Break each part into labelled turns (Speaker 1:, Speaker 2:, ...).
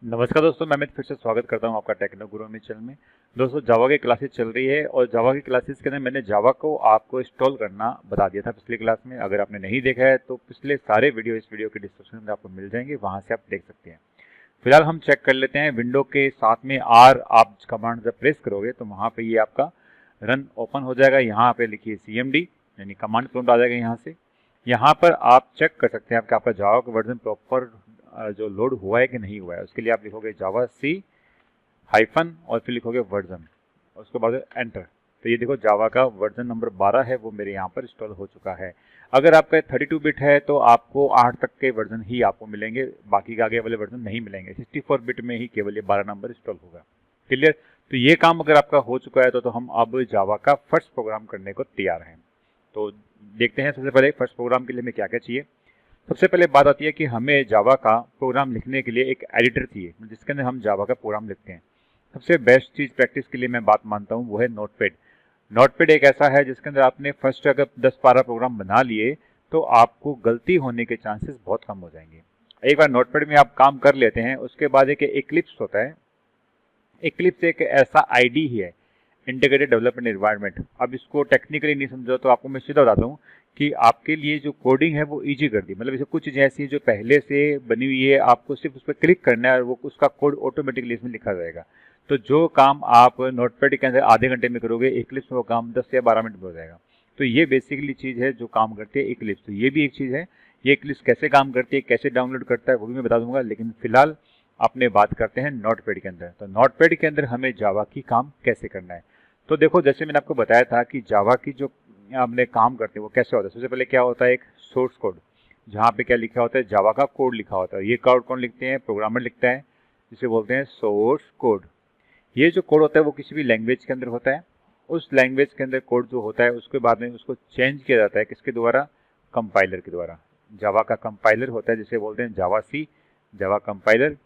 Speaker 1: नमस्कार दोस्तों, मैं अमित फिर से स्वागत करता हूं आपका टेक्नो गुरु में चैनल में। दोस्तों, जावा की क्लासेस चल रही है और जावा की क्लासेस के अंदर मैंने जावा को आपको इंस्टॉल करना बता दिया था पिछली क्लास में। अगर आपने नहीं देखा है तो पिछले सारे वीडियो इस वीडियो के डिस्क्रिप्शन में आपको मिल जाएंगे, वहां से आप देख सकते हैं। फिलहाल हम चेक कर लेते हैं। विंडो के साथ में आर आप कमांड जब प्रेस करोगे तो वहाँ पे ये आपका रन ओपन हो जाएगा। यहाँ पे लिखिए CMD यानी कमांड प्रॉम्प्ट आ जाएगा यहाँ से। यहाँ पर आप चेक कर सकते हैं कि आपका जावा का वर्जन प्रॉपर जो लोड हुआ है कि नहीं हुआ है। उसके लिए आप लिखोगे जावा C हाइफन और फिर लिखोगे वर्जन, उसके बाद एंटर। तो ये देखो जावा का वर्जन नंबर 12 है, वो मेरे यहाँ पर इंस्टॉल हो चुका है। अगर आपका 32 बिट है तो आपको 8 तक के वर्जन ही आपको मिलेंगे, बाकी के आगे वाले वर्जन नहीं मिलेंगे। 64 बिट में ही केवल ये 12 नंबर इंस्टॉल होगा। क्लियर? तो ये काम अगर आपका हो चुका है तो हम अब जावा का फर्स्ट प्रोग्राम करने को तैयार हैं। तो देखते हैं सबसे पहले फर्स्ट प्रोग्राम के लिए हमें क्या क्या चाहिए। सबसे पहले बात आती है कि हमें जावा का प्रोग्राम लिखने के लिए एक एडिटर चाहिए जिसके अंदर हम जावा का प्रोग्राम लिखते हैं। सबसे बेस्ट चीज़ प्रैक्टिस के लिए मैं बात मानता हूँ वो है नोटपैड। नोटपैड एक ऐसा है जिसके अंदर आपने फर्स्ट अगर 10-12 प्रोग्राम बना लिए तो आपको गलती होने के चांसेस बहुत कम हो जाएंगे। एक बार नोटपैड में आप काम कर लेते हैं उसके बाद एक एक्लिप्स होता है। एक्लिप्स एक ऐसा आईडी ही है, इंटीग्रेटेड डेवलपमेंट एनवायरनमेंट। अब इसको टेक्निकली नहीं समझो तो आपको मैं सीधा बताता हूँ कि आपके लिए जो कोडिंग है वो इजी कर दी। मतलब इसे कुछ चीज़ें ऐसी हैं जो पहले से बनी हुई है, आपको सिर्फ उस पर क्लिक करना है और वो उसका कोड ऑटोमेटिकली इसमें लिखा जाएगा। तो जो काम आप नोटपैड के अंदर आधे घंटे में करोगे, एक्लिप्स में वो काम 10 या 12 मिनट में हो जाएगा। तो ये बेसिकली चीज़ है जो काम करती है एक्लिप्स। तो ये भी एक चीज़ है। ये एक्लिप्स कैसे काम करती है, कैसे डाउनलोड करता है वो भी मैं बता दूंगा, लेकिन फिलहाल अपने बात करते हैं नोटपैड के अंदर। तो नोटपैड के अंदर हमें जावा की काम कैसे करना है। तो देखो, जैसे मैंने आपको बताया था कि जावा की जो हमने काम करते हैं वो कैसे होता है। सबसे पहले क्या होता है, एक सोर्स कोड, जहाँ पे क्या लिखा होता है, जावा का कोड लिखा होता है। ये कोड कौन लिखते हैं? प्रोग्रामर लिखता है, जिसे बोलते हैं सोर्स कोड। ये जो कोड होता है वो किसी भी लैंग्वेज के अंदर होता है। उस लैंग्वेज के अंदर कोड जो होता है उसके बाद में उसको चेंज किया जाता है किसके द्वारा? कंपाइलर के द्वारा। जावा का कंपाइलर होता है जिसे बोलते हैं जावा C, जावा कंपाइलर।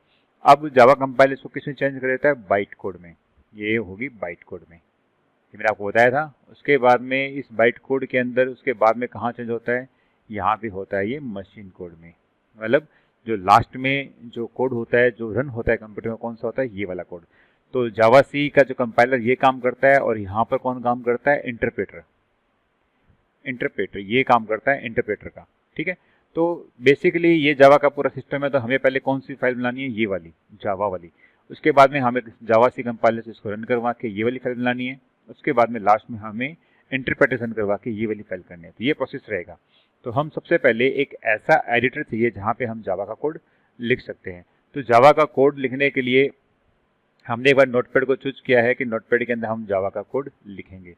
Speaker 1: अब जावा कंपाइलर इसको किसमें चेंज कर देता है? बाइट कोड में। ये होगी बाइट कोड में, ये मैंने आपको बताया था। उसके बाद में इस बाइट कोड के अंदर उसके बाद में कहाँ चेंज होता है? यहाँ पे होता है ये मशीन कोड में। मतलब जो लास्ट में जो कोड होता है जो रन होता है कंप्यूटर में, कौन सा होता है? ये वाला कोड। तो जावा C का जो कंपाइलर ये काम करता है और यहाँ पर कौन काम करता है? इंटरप्रेटर। इंटरप्रेटर ये काम करता है इंटरप्रेटर का। ठीक है, तो बेसिकली ये जावा का पूरा सिस्टम है। तो हमें पहले कौन सी फाइल बनानी है? ये वाली, जावा वाली। उसके बाद में हमें जावा C कंपाइलर से इसको रन करवा के ये वाली फाइल बनानी है। उसके बाद में लास्ट में हमें इंटरप्रिटेशन करवा के ये वाली फाइल करनी है। तो ये प्रोसेस रहेगा। तो हम सबसे पहले एक ऐसा एडिटर चाहिए जहाँ पे हम जावा का कोड लिख सकते हैं। तो जावा का कोड लिखने के लिए हमने एक बार नोटपैड को चूज किया है कि नोटपैड के अंदर हम जावा का कोड लिखेंगे।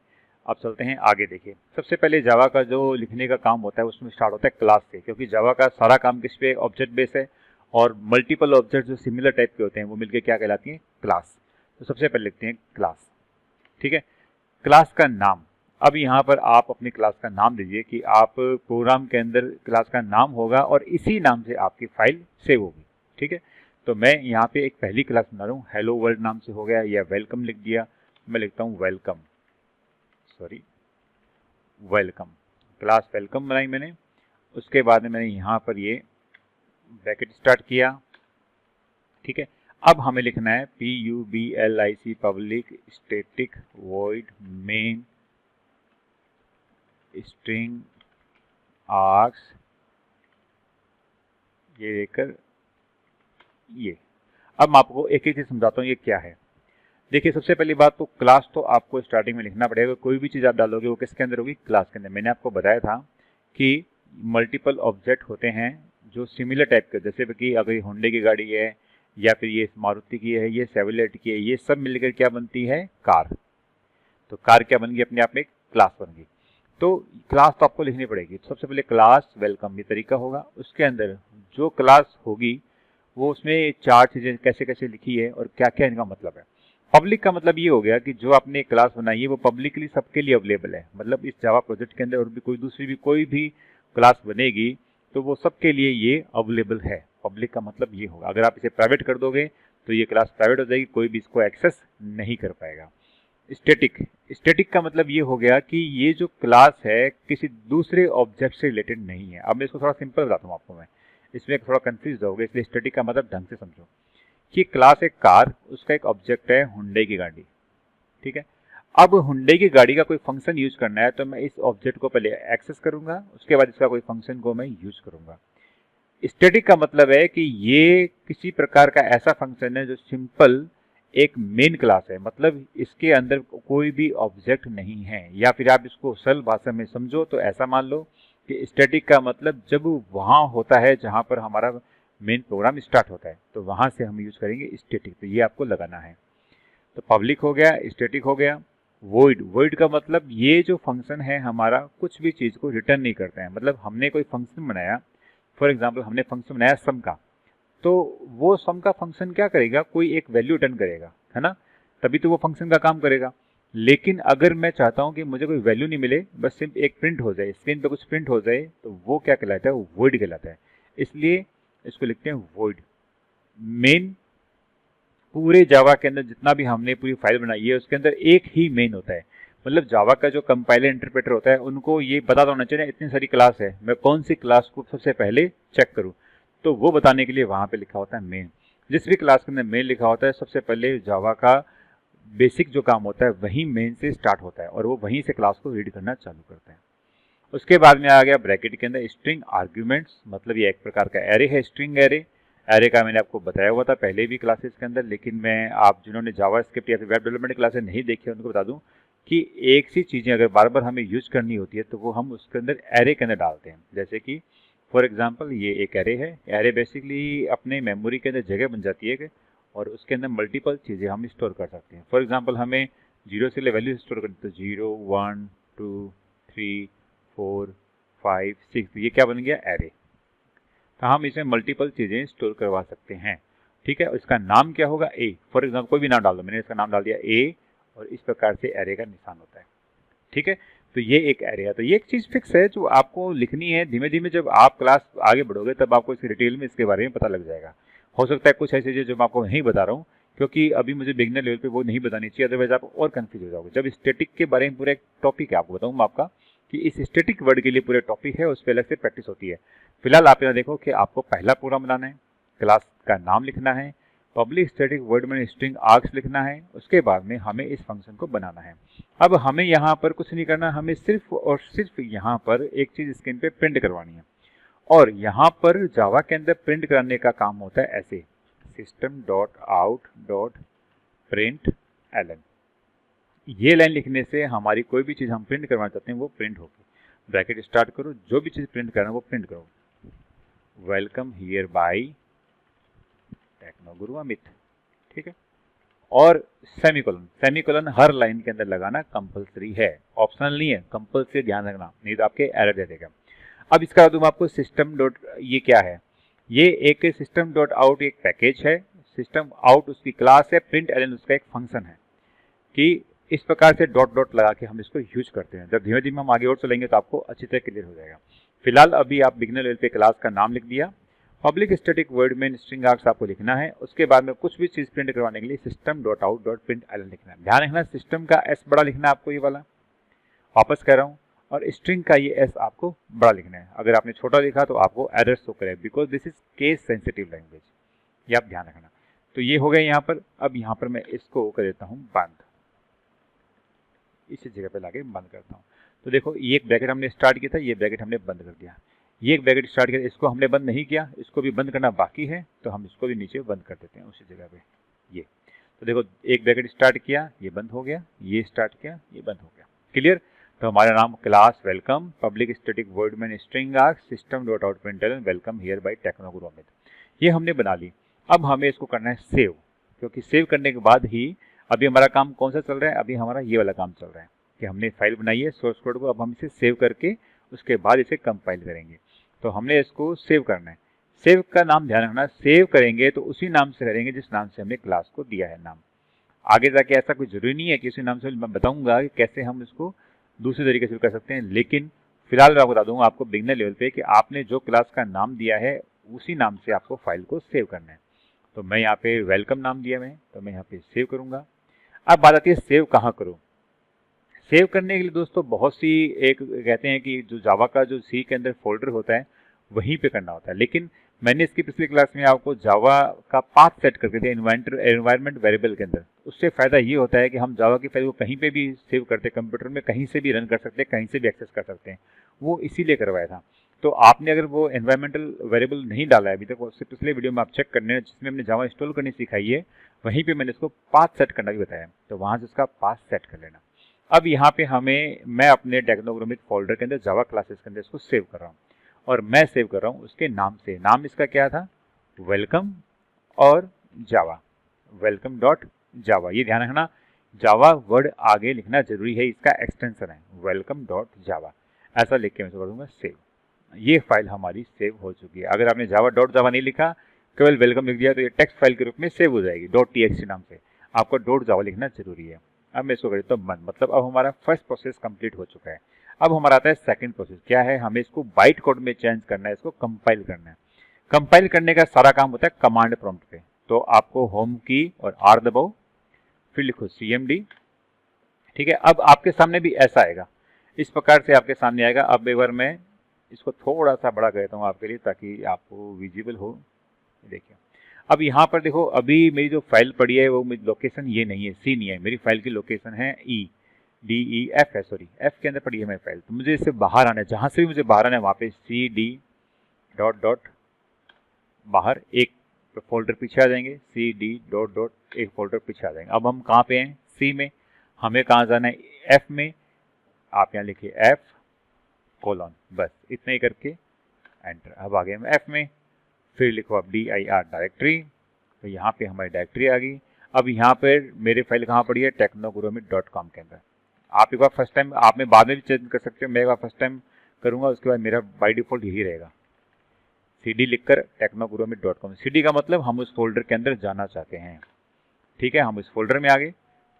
Speaker 1: अब चलते हैं आगे। देखिए, सबसे पहले जावा का जो लिखने का काम होता है उसमें स्टार्ट होता है क्लास से, क्योंकि जावा का सारा काम किस पे? ऑब्जेक्ट बेस है। और मल्टीपल ऑब्जेक्ट जो सिमिलर टाइप के होते हैं वो मिलकर क्या कहलाती हैं? क्लास। तो सबसे पहले लिखते हैं क्लास। ठीक है, क्लास का नाम। अब यहाँ पर आप अपनी क्लास का नाम दीजिए कि आप प्रोग्राम के अंदर क्लास का नाम होगा और इसी नाम से आपकी फाइल सेव होगी। ठीक है, तो मैं यहाँ पे एक पहली क्लास बना रहा हूँ, हेलो वर्ल्ड नाम से हो गया, या वेलकम लिख दिया। मैं लिखता हूँ welcome, sorry welcome, class welcome बनाई मैंने। उसके बाद में मैंने यहाँ पर ये ब्रैकेट स्टार्ट किया। ठीक है, अब हमें लिखना है PUBLIC public static void main string arcs, ये लेकर ये। अब मैं आपको एक एक चीज समझाता हूँ ये क्या है। देखिए, सबसे पहली बात तो क्लास तो आपको स्टार्टिंग में लिखना पड़ेगा। कोई भी चीज़ आप डालोगे वो किसके अंदर होगी? क्लास के अंदर। मैंने आपको बताया था कि मल्टीपल ऑब्जेक्ट होते हैं जो सिमिलर टाइप के, जैसे कि अगर होंडे की गाड़ी है या फिर ये मारुति की है, ये सेवलेट की है, ये सब मिलकर क्या बनती है? कार। तो कार क्या बन गई? अपने आप में एक क्लास बन गई। तो क्लास तो आपको लिखनी पड़ेगी। तो सबसे पहले क्लास वेलकम, ये तरीका होगा। उसके अंदर जो क्लास होगी वो उसमें 4 चीज़ें कैसे कैसे लिखी है और क्या क्या इनका मतलब है। पब्लिक का मतलब ये हो गया कि जो आपने क्लास बनाई है वो पब्लिकली सबके लिए अवेलेबल है। मतलब इस जावा प्रोजेक्ट के अंदर और भी कोई दूसरी भी कोई भी क्लास बनेगी तो वो सबके लिए ये अवेलेबल है। पब्लिक का मतलब ये होगा। अगर आप इसे प्राइवेट कर दोगे तो ये क्लास प्राइवेट हो जाएगी, कोई भी इसको एक्सेस नहीं कर पाएगा। स्टैटिक, स्टैटिक का मतलब ये हो गया कि ये जो क्लास है किसी दूसरे ऑब्जेक्ट से रिलेटेड नहीं है। अब मैं इसको थोड़ा सिंपल बताता हूँ आपको। मैं इसमें थोड़ा कंफ्यूज होगा, इसलिए स्टैटिक का मतलब ढंग से समझो कि क्लास एक कार, उसका एक ऑब्जेक्ट है हुंडई की गाड़ी, ठीक है। अब हुंडई की गाड़ी का कोई फंक्शन यूज करना है तो मैं इस ऑब्जेक्ट को पहले एक्सेस करूंगा, उसके बाद इसका कोई फंक्शन को मैं यूज करूंगा। स्टैटिक का मतलब है कि ये किसी प्रकार का ऐसा फंक्शन है जो सिंपल एक मेन क्लास है, मतलब इसके अंदर कोई भी ऑब्जेक्ट नहीं है। या फिर आप इसको सरल भाषा में समझो तो ऐसा मान लो कि स्टैटिक का मतलब जब वहाँ होता है जहाँ पर हमारा मेन प्रोग्राम स्टार्ट होता है, तो वहाँ से हम यूज करेंगे स्टैटिक। तो ये आपको लगाना है। तो पब्लिक हो गया, स्टैटिक हो गया। वॉइड, वॉइड का मतलब ये जो फंक्शन है हमारा कुछ भी चीज़ को रिटर्न नहीं करता है। मतलब हमने कोई फंक्शन बनाया, फॉर एग्जाम्पल हमने फंक्शन बनाया सम का, तो वो सम का फंक्शन क्या करेगा, कोई एक वैल्यू रिटर्न करेगा, है ना, तभी तो वो फंक्शन का काम करेगा। लेकिन अगर मैं चाहता हूं कि मुझे कोई वैल्यू नहीं मिले, बस सिर्फ एक प्रिंट हो जाए, स्क्रीन पे कुछ प्रिंट हो जाए, तो वो क्या कहलाता है, वो वॉइड कहलाता है। इसलिए इसको लिखते हैं वॉइड। मेन, पूरे जावा के अंदर जितना भी हमने पूरी फाइल बनाई है उसके अंदर एक ही मेन होता है। मतलब जावा का जो कंपाइलर इंटरप्रेटर होता है उनको ये पता होना चाहिए इतनी सारी क्लास है, मैं कौन सी क्लास को सबसे पहले चेक करूं, तो वो बताने के लिए वहां पे लिखा होता है मेन। जिस भी क्लास के अंदर मेन लिखा होता है, सबसे पहले जावा का बेसिक जो काम होता है वही मेन से स्टार्ट होता है और वो वहीं से क्लास को रीड करना चालू करता है। उसके बाद में आ गया ब्रैकेट के अंदर स्ट्रिंग आर्ग्यूमेंट्स, मतलब ये एक प्रकार का एरे है, स्ट्रिंग एरे। एरे का मैंने आपको बताया हुआ था पहले भी क्लासेस के अंदर, लेकिन मैं आप जिन्होंने जावा स्क्रिप्ट या फिर वेब डेवलपमेंट क्लासेस नहीं देखी उनको बता दूं कि एक सी चीज़ें अगर बार बार हमें यूज करनी होती है तो वो हम उसके अंदर एरे के अंदर डालते हैं। जैसे कि फॉर एग्जाम्पल ये एक एरे है। एरे बेसिकली अपने मेमोरी के अंदर जगह बन जाती है और उसके अंदर मल्टीपल चीज़ें हम स्टोर कर सकते हैं। फॉर एग्जाम्पल हमें 0 से वैल्यू स्टोर करनी, तो 0 1 2 3 4 5 6, ये क्या बन गया, एरे। तो हम इसमें मल्टीपल चीज़ें स्टोर करवा सकते हैं, ठीक है। इसका नाम क्या होगा, ए, फॉर एग्जाम्पल कोई भी नाम डाल दो, मैंने इसका नाम डाल दिया ए, और इस प्रकार से एरे का निशान होता है, ठीक है। तो ये एक एरे है। तो ये एक चीज़ फिक्स है जो आपको लिखनी है। धीमे धीमे जब आप क्लास आगे बढ़ोगे तब आपको इस डिटेल में इसके बारे में पता लग जाएगा। हो सकता है कुछ ऐसी चीज़ें जो मैं आपको नहीं बता रहा हूँ क्योंकि अभी मुझे बिगनर लेवल पे वो नहीं बतानी चाहिए, अदरवाइज आप और कंफ्यूज हो जाओगे। जब स्टैटिक के बारे में पूरा एक टॉपिक है आपको बताऊँ आपका कि इस स्टैटिक वर्ड के लिए पूरे टॉपिक है, उस पर अलग से प्रैक्टिस होती है। फिलहाल आप यहाँ देखो कि आपको पहला प्रोग्राम बनाना है, क्लास का नाम लिखना है, public static void main string args लिखना है, उसके बाद में हमें इस फंक्शन को बनाना है। अब हमें यहाँ पर कुछ नहीं करना, हमें सिर्फ और सिर्फ यहाँ पर एक चीज़ स्क्रीन पे प्रिंट करवानी है। और यहाँ पर जावा के अंदर प्रिंट करने का काम होता है ऐसे, system.out.println। ये लाइन लिखने से हमारी कोई भी चीज़ हम प्रिंट करवाना चाहते हैं वो प्रिंट होगी। ब्रैकेट स्टार्ट करो, जो भी चीज़ प्रिंट करना है वो प्रिंट करो, welcome here by Technoguru Amit, ठीक है। और सेमीकोलन, सेमीकोलन हर लाइन के अंदर लगाना कंपलसरी है, ऑप्शनल नहीं है, कंपलसरी, ध्यान रखना, नहीं तो आपके एरर दे देगा। अब इसका दूँ आपको सिस्टम डॉट, ये क्या है, ये एक सिस्टम डॉट आउट एक पैकेज है, सिस्टम आउट उसकी क्लास है, प्रिंट एलन उसका एक फंक्शन है। कि इस प्रकार से डॉट डॉट लगा के हम इसको यूज करते हैं। जब धीमे धीमे हम आगे और चलेंगे तो आपको अच्छी तरह क्लियर हो जाएगा। फिलहाल अभी आप बिगिनर लेवल पे क्लास का नाम लिख दिया, public static void main string args आपको लिखना है, उसके बाद में कुछ भी चीज़ प्रिंट करवाने के लिए system dot out dot print L N लिखना है। ध्यान रखना सिस्टम का एस बड़ा लिखना है आपको, ये वाला वापस कह रहा हूँ, और स्ट्रिंग का ये एस आपको बड़ा लिखना है। अगर आपने छोटा लिखा तो आपको एरर शो करे, because this is case sensitive language, ये आप ध्यान रखना। तो ये हो गया यहाँ पर। अब यहाँ पर मैं इसको कर देता हूँ बंद, इसी जगह पे लाके बंद करता हूँ। तो देखो ये एक ब्रैकेट हमने स्टार्ट किया था, ये ब्रैकेट हमने बंद कर दिया। ये एक ब्रैकेट स्टार्ट किया, इसको हमने बंद नहीं किया, इसको भी बंद करना बाकी है, तो हम इसको भी नीचे बंद कर देते हैं उसी जगह पे। ये तो देखो एक ब्रैकेट स्टार्ट किया, ये बंद हो गया, ये स्टार्ट किया, ये बंद हो गया, क्लियर। तो हमारा नाम class welcome public static void main string args system dot out println welcome here by Technoguru Amit, ये हमने बना ली। अब हमें इसको करना है सेव, क्योंकि सेव करने के बाद ही अभी हमारा काम कौन सा चल रहा है, अभी हमारा ये वाला काम चल रहा है कि हमने फाइल बनाई है सोर्स कोड को, अब हम इसे सेव करके उसके बाद इसे कंपाइल करेंगे। तो हमने इसको सेव करना है। सेव का नाम ध्यान रखना, सेव करेंगे तो उसी नाम से करेंगे जिस नाम से हमने क्लास को दिया है नाम। आगे जाके ऐसा कोई जरूरी नहीं है कि उसी नाम से, मैं बताऊंगा कि कैसे हम इसको दूसरे तरीके से कर सकते हैं, लेकिन फिलहाल मैं बता दूंगा आपको बिगिनर लेवल पे कि आपने जो क्लास का नाम दिया है उसी नाम से आपको फाइल को सेव करना है। तो मैं यहाँ पे वेलकम नाम दिया मैं, तो मैं यहाँ पे सेव करूंगा। अब बात आती है सेव कहाँ करूँ। सेव करने के लिए दोस्तों बहुत सी, एक कहते हैं कि जो जावा का जो सी के अंदर फोल्डर होता है वहीं पे करना होता है, लेकिन मैंने इसकी पिछली क्लास में आपको जावा का पाथ सेट करके दिया एनवायरनमेंट वेरिएबल के अंदर। उससे फ़ायदा ये होता है कि हम जावा की फाइल को कहीं पे भी सेव करते हैं, कंप्यूटर में कहीं से भी रन कर सकते हैं, कहीं से भी एक्सेस कर सकते हैं। वो इसीलिए करवाया था। तो आपने अगर वो एनवायरमेंटल वेरिएबल नहीं डाला है अभी तक, उससे पिछले वीडियो में आप चेक करने जिसमें हमने जावा इंस्टॉल करनी सिखाई है, वहीं पे मैंने इसको पाथ सेट करना भी बताया, तो वहाँ से उसका पाथ सेट कर लेना। अब यहाँ पे मैं अपने टेक्नोग्रामिक फोल्डर के अंदर जावा क्लासेस के अंदर इसको सेव कर रहा हूँ, और मैं सेव कर रहा हूँ उसके नाम से। नाम इसका क्या था? वेलकम और जावा, वेलकम डॉट जावा। ये ध्यान रखना, जावा वर्ड आगे लिखना जरूरी है, इसका एक्सटेंशन है वेलकम डॉट जावा। ऐसा लिख के मैं इसको कर दूंगा सेव। ये फाइल हमारी सेव हो चुकी है। अगर आपने जावा डॉट जावा नहीं लिखा, केवल वेलकम लिख दिया, तो ये टेक्स्ट फाइल के रूप में सेव हो जाएगी .txt नाम से। आपको डॉट जावा लिखना जरूरी है। अब मैं इसको कर देता हूँ बंद, मतलब अब हमारा फर्स्ट प्रोसेस कंप्लीट हो चुका है। अब हमारा आता है सेकंड प्रोसेस। क्या है? हमें इसको बाइट कोड में चेंज करना है, इसको कंपाइल करना है। कंपाइल करने का सारा काम होता है कमांड प्रॉम्प्ट पे। तो आपको होम की और R दबाओ, फिर लिखो CMD। ठीक है, अब आपके सामने भी ऐसा आएगा, इस प्रकार से आपके सामने आएगा। अब एक बार मैं इसको थोड़ा सा बड़ा कर देता हूँ आपके लिए, ताकि आपको विजिबल हो। देखिए, अब यहाँ पर देखो, अभी मेरी जो फाइल पड़ी है वो लोकेशन ये नहीं है, C नहीं है, मेरी फाइल की लोकेशन है EDEF है, सॉरी F के अंदर पड़ी है मेरी फाइल। तो मुझे इससे बाहर आना है, जहाँ से भी मुझे बाहर आना है वहाँ पे CD डॉट डॉट बाहर एक फोल्डर पीछे आ जाएंगे, CD डॉट डॉट एक फोल्डर पीछे आ जाएंगे। अब हम कहाँ पे हैं? C में। हमें कहाँ जाना है? F में। आप यहाँ लिखिए F कोलन, बस इतना ही करके एंटर। अब आ गए हम F में, फिर लिखो आप DIR डायरेक्टरी, तो यहाँ पे हमारी डायरेक्टरी आ गई। अब यहाँ पर मेरी फाइल कहाँ पड़ी है? technoguruamit.com के अंदर। आप एक बार फर्स्ट टाइम, आप में बाद में भी चेंज कर सकते हो, मैं एक बार फर्स्ट टाइम करूँगा, उसके बाद मेरा बाय डिफॉल्ट यही रहेगा, CD लिखकर technoguruamit.com। CD का मतलब हम उस फोल्डर के अंदर जाना चाहते हैं। ठीक है, हम इस फोल्डर में आ गए,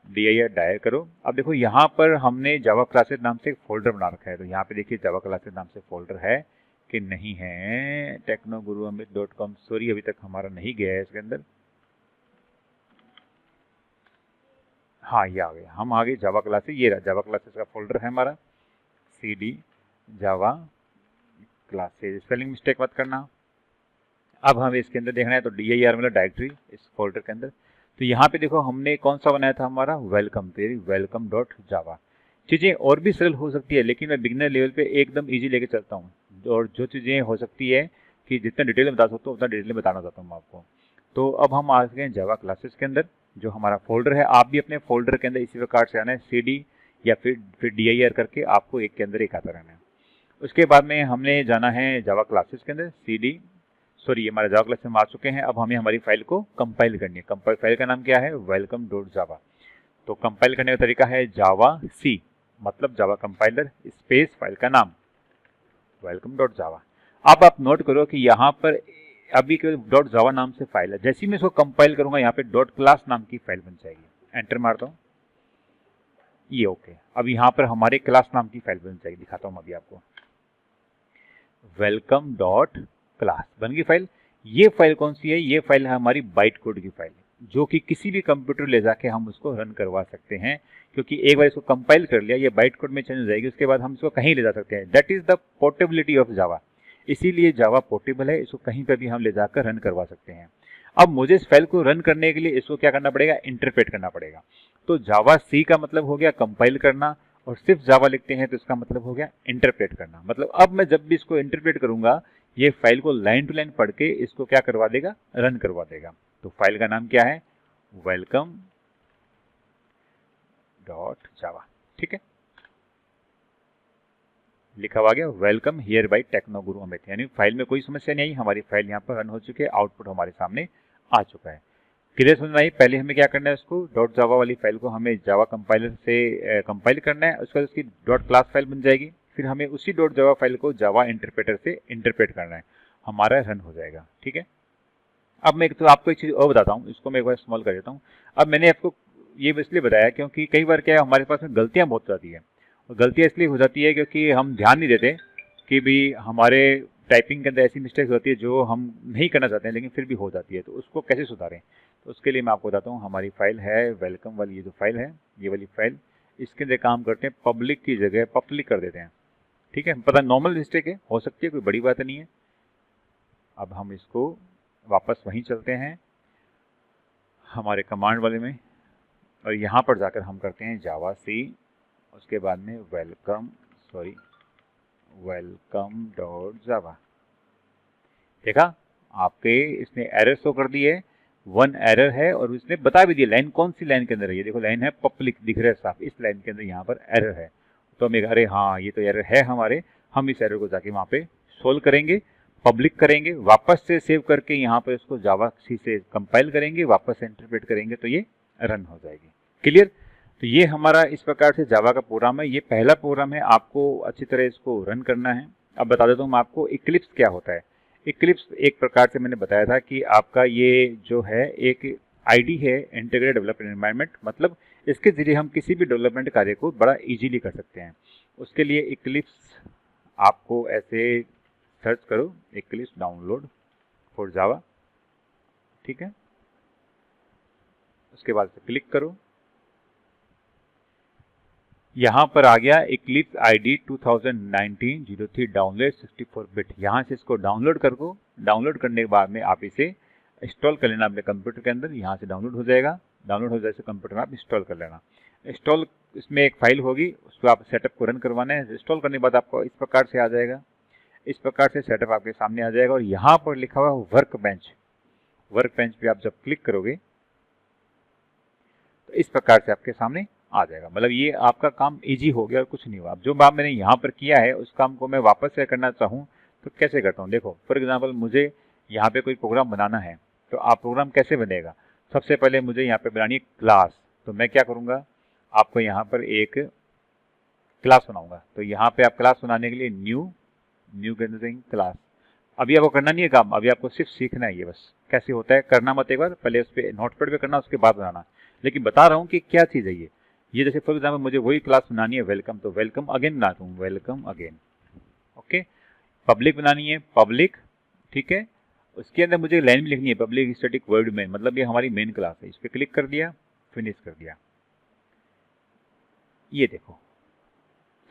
Speaker 1: DIR डायल करो। अब देखो यहाँ पर हमने जावा क्लासेस नाम से एक फोल्डर बना रखा है, तो यहाँ पे देखिए जावा क्लासेस नाम से फोल्डर है कि नहीं है? technoguruamit.com, सॉरी अभी तक हमारा नहीं गया है इसके अंदर। हाँ, ये आ गया, हम आ गए जावा क्लासेस। ये रहा जावा क्लासेस का फोल्डर है हमारा, CD जावा क्लासेस। स्पेलिंग मिस्टेक मत करना। अब हमें इसके अंदर देखना है, तो DIR मतलब डायरेक्टरी, इस फोल्डर के अंदर। तो यहाँ पे देखो हमने कौन सा बनाया था हमारा? वेलकम, तो वेलकम डॉट जावा। चीज़ें और भी सरल हो सकती है, लेकिन मैं बिगिनर लेवल पे एकदम इजी लेके चलता हूँ, और जो चीज़ें हो सकती है कि जितना डिटेल में बता सकता हूँ उतना डिटेल में बताना चाहता हूँ आपको। तो अब हम आ गए जावा क्लासेस के अंदर, जो हमारा फोल्डर है। आप भी अपने फोल्डर के अंदर इसी प्रकार से आना है, CD या फिर DIR करके आपको एक के अंदर एक आता रहना है। उसके बाद में हमने जाना है जावा क्लासेस के अंदर, CD, सॉरी ये हमारे जावा क्लास में आ चुके हैं। अब हमें हमारी फाइल को कंपाइल करनी है। कंपाइल फाइल का नाम क्या है? वेलकम डॉट जावा। तो कंपाइल करने का तरीका है जावा C, मतलब जावा कंपाइलर स्पेस फाइल का नाम वेलकम डॉट जावा। अब आप नोट करो कि यहाँ पर अभी केवल डॉट जावा नाम से फाइल है। जैसे ही मैं इसको कंपाइल करूंगा, यहाँ पे डॉट क्लास नाम की फाइल बन जाएगी। एंटर मारता हूँ, ये ओके। अब यहाँ पर हमारे क्लास नाम की फाइल बन जाएगी, दिखाता हूँ अभी आपको। वेलकम डॉट क्लास बन गई फाइल। ये फाइल कौन सी है? ये फाइल है हमारी बाइट कोड की फाइल, जो कि किसी भी कंप्यूटर ले जाके हम उसको रन करवा सकते हैं, क्योंकि एक बार इसको कंपाइल कर लिया, ये बाइट कोड में चेंज हो जाएगी। उसके बाद हम इसको कहीं ले जा सकते हैं। That is the portability of Java. इसीलिए जावा पोर्टेबल है, इसको कहीं पर भी हम ले जाकर रन करवा सकते हैं। अब मुझे इस फाइल को रन करने के लिए इसको क्या करना पड़ेगा? इंटरप्रेट करना पड़ेगा। तो जावा C का मतलब हो गया कंपाइल करना, और सिर्फ जावा लिखते हैं तो इसका मतलब हो गया इंटरप्रेट करना। मतलब अब मैं जब भी इसको इंटरप्रेट करूंगा, ये फाइल को लाइन टू लाइन पढ़ के इसको क्या करवा देगा? रन करवा देगा। तो फाइल का नाम क्या है? वेलकम डॉट जावा। ठीक है, लिखा हुआ गया welcome here by Technoguru Amit, यानी फाइल में कोई समस्या नहीं आई, हमारी फाइल यहाँ पर रन हो चुकी है, आउटपुट हमारे सामने आ चुका है। क्लियर समझ में आई? पहले हमें क्या करना है, उसको डॉट जावा वाली फाइल को हमें जावा कंपाइलर से कंपाइल करना है। उसके बाद उसकी डॉट क्लास फाइल बन जाएगी, फिर हमें उसी डॉट जावा फाइल को जावा इंटरप्रेटर से इंटरप्रेट करना है, हमारा रन हो जाएगा। ठीक है, अब मैं तो आपको एक चीज़ और बताता हूँ, इसको मैं एक बार स्मॉल कर देता हूँ। अब मैंने आपको ये इसलिए बताया क्योंकि कई बार क्या है, हमारे पास में गलतियाँ बहुत जाती है, और गलतियाँ इसलिए हो जाती है क्योंकि हम ध्यान नहीं देते कि भी हमारे टाइपिंग के अंदर ऐसी मिस्टेक्स होती है जो हम नहीं करना चाहते हैं, लेकिन फिर भी हो जाती है। तो उसको कैसे सुधारें, तो उसके लिए मैं आपको बताता हूँ। हमारी फाइल है वेलकम वाली, ये जो फाइल है, ये वाली फाइल, इसके अंदर काम करते हैं, पब्लिक की जगह पब्लिक कर देते हैं। ठीक है, पता नॉर्मल मिस्टेक है, हो सकती है, कोई बड़ी बात नहीं है। अब हम इसको वापस वहीं चलते हैं हमारे कमांड वाले में, और यहाँ पर जाकर हम करते हैं जावा सी, उसके बाद में वेलकम डॉट जावा। देखा आपके इसने एरर शो कर दी है, 1 एरर है, और उसने बता भी दिया लाइन कौन सी लाइन के अंदर है। ये देखो लाइन है पब्लिक दिख रहा है साफ, इस लाइन के अंदर यहाँ पर एरर है। तो हम अरे हाँ ये तो एरर है हमारे, हम इस एरर को जाके वहाँ पे सोल्व करेंगे, पब्लिक करेंगे, वापस से सेव करके यहाँ पर इसको जावा सी से कंपाइल करेंगे, वापस से इंटरप्रेट करेंगे तो ये रन हो जाएगी। क्लियर? तो ये हमारा इस प्रकार से जावा का प्रोग्राम है। ये पहला प्रोग्राम है, आपको अच्छी तरह इसको रन करना है। अब बता देता हूँ मैं आपको इक्लिप्स क्या होता है। इक्लिप्स एक प्रकार से मैंने बताया था कि आपका ये जो है एक आईडी है, इंटीग्रेटेड डेवलपमेंट एनवायरनमेंट, मतलब इसके जरिए हम किसी भी डेवलपमेंट कार्य को बड़ा इजीली कर सकते हैं। उसके लिए इक्लिप्स आपको ऐसे सर्च करो, इक्लिप्स डाउनलोड फॉर जावा, ठीक है। उसके बाद से क्लिक करो, यहाँ पर आ गया इक्लिप्स आईडी 2019-03 डाउनलोड 64 बिट। यहाँ से इसको डाउनलोड करो, डाउनलोड करने के बाद में आप इसे इंस्टॉल कर लेना अपने कंप्यूटर के अंदर। यहाँ से डाउनलोड हो जाएगा, डाउनलोड हो जाए तो कंप्यूटर में आप इंस्टॉल कर लेना। इंस्टॉल इसमें एक फाइल होगी, उसको आप सेटअप को रन करवाना है। इंस्टॉल करने के बाद आपको इस प्रकार से आ जाएगा, इस प्रकार से सेटअप आपके सामने आ जाएगा। और यहाँ पर लिखा हुआ वर्क बेंच, वर्क बेंच पे आप जब क्लिक करोगे तो इस प्रकार से आपके सामने आ जाएगा। मतलब ये आपका काम इजी हो गया और कुछ नहीं हुआ। अब जो काम मैंने यहाँ पर किया है उस काम को मैं वापस से करना चाहूँ तो कैसे करता हूँ। देखो फॉर एग्जांपल मुझे यहाँ पे कोई प्रोग्राम बनाना है, तो आप प्रोग्राम कैसे बनेगा। सबसे पहले मुझे यहाँ पे बनानी है क्लास। तो मैं क्या करूँगा, आपको यहाँ पर एक क्लास बनाऊंगा। तो यहाँ पे आप क्लास बनाने के लिए न्यू के अंदर क्लास। अभी आपको करना नहीं है काम, अभी आपको सिर्फ सीखना है ये बस कैसे होता है। करना मत एक बार, पहले उस पर नोटपैड पे करना, उसके बाद बनाना। लेकिन बता रहा हूँ कि क्या चीज़ है ये जैसे फॉर एग्जाम्पल मुझे वही क्लास बनानी है वेलकम, तो वेलकम अगेन बना दूँ, वेलकम अगेन, ओके। पब्लिक बनानी है, पब्लिक, ठीक है। उसके अंदर मुझे लाइन भी लिखनी है पब्लिक स्टैटिक वर्ड में, मतलब ये हमारी मेन क्लास है। इस पर क्लिक कर दिया, फिनिश कर दिया। ये देखो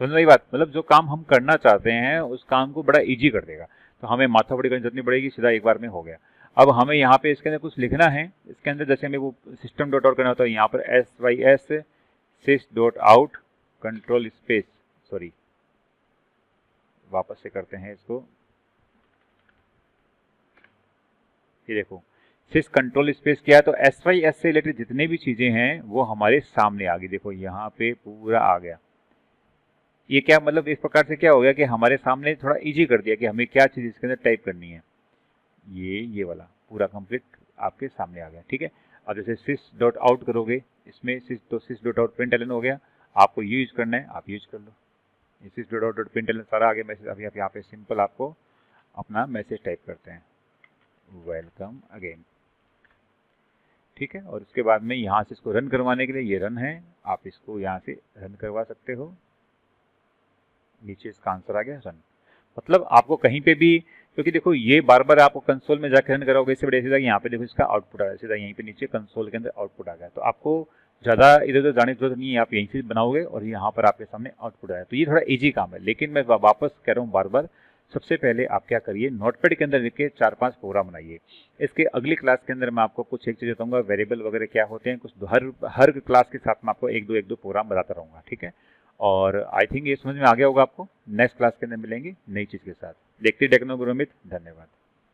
Speaker 1: समझ रही बात, मतलब जो काम हम करना चाहते हैं उस काम को बड़ा इजी कर देगा। तो हमें माथा बड़ी करनी जरूरत नहीं पड़ेगी, सीधा एक बार में हो गया। अब हमें यहाँ पे इसके अंदर कुछ लिखना है, इसके अंदर जैसे हमें वो सिस्टम डॉट आउट करना होता है, यहाँ पर sys sys dot out control space, sorry वापस से करते हैं इसको। ये देखो सिस कंट्रोल स्पेस किया तो sys से रिलेटेड जितने भी चीजें हैं वो हमारे सामने आ गई। देखो यहाँ पे पूरा आ गया। ये क्या मतलब इस प्रकार से क्या हो गया कि हमारे सामने थोड़ा इजी कर दिया कि हमें क्या चीज़ इसके अंदर टाइप करनी है। ये वाला पूरा कंप्लीट आपके सामने आ गया, ठीक है। अब जैसे सिस डॉट आउट करोगे इसमें सिस डॉट आउट प्रिंट होगा, आपको ये यूज करना है, आप यूज कर लो। ये सिस डॉट आउट प्रिंट सारा आ गया मैसेज। अभी आप यहाँ पे सिंपल आपको अपना मैसेज टाइप करते हैं, वेलकम अगेन, ठीक है। और उसके बाद में यहाँ से इसको रन करवाने के लिए ये रन है, आप इसको यहाँ से रन करवा सकते हो। नीचे इसका आंसर आ गया रन। मतलब आपको कहीं पे भी, क्योंकि देखो ये बार बार आपको कंसोल में जाकर रन कराओगे, इससे बड़े सीधा यहाँ पे देखो इसका आउटपुट आ रहा है, सीधा यहीं पे नीचे कंसोल के अंदर आउटपुट आ गया। तो आपको ज़्यादा इधर उधर जाने की जरूरत नहीं है, आप यहीं से बनाओगे और यहाँ पर आपके सामने आउटपुट आया। तो ये थोड़ा ईजी काम है। लेकिन मैं वापस कह रहा हूँ बार बार, सबसे पहले आप क्या करिए, नोटपैड के अंदर लिख के 4-5 प्रोग्राम बनाइए। इसके अगली क्लास के अंदर मैं आपको कुछ एक चीज़ बताऊंगा, वेरिएबल वगैरह क्या होते हैं, कुछ हर क्लास के साथ में आपको एक दो प्रोग्राम बताता रहूँगा, ठीक है। और आई थिंक ये समझ में आ गया होगा आपको। नेक्स्ट क्लास के अंदर मिलेंगे नई चीज़ के साथ। देखते टेक्नो गुरु अमित, धन्यवाद।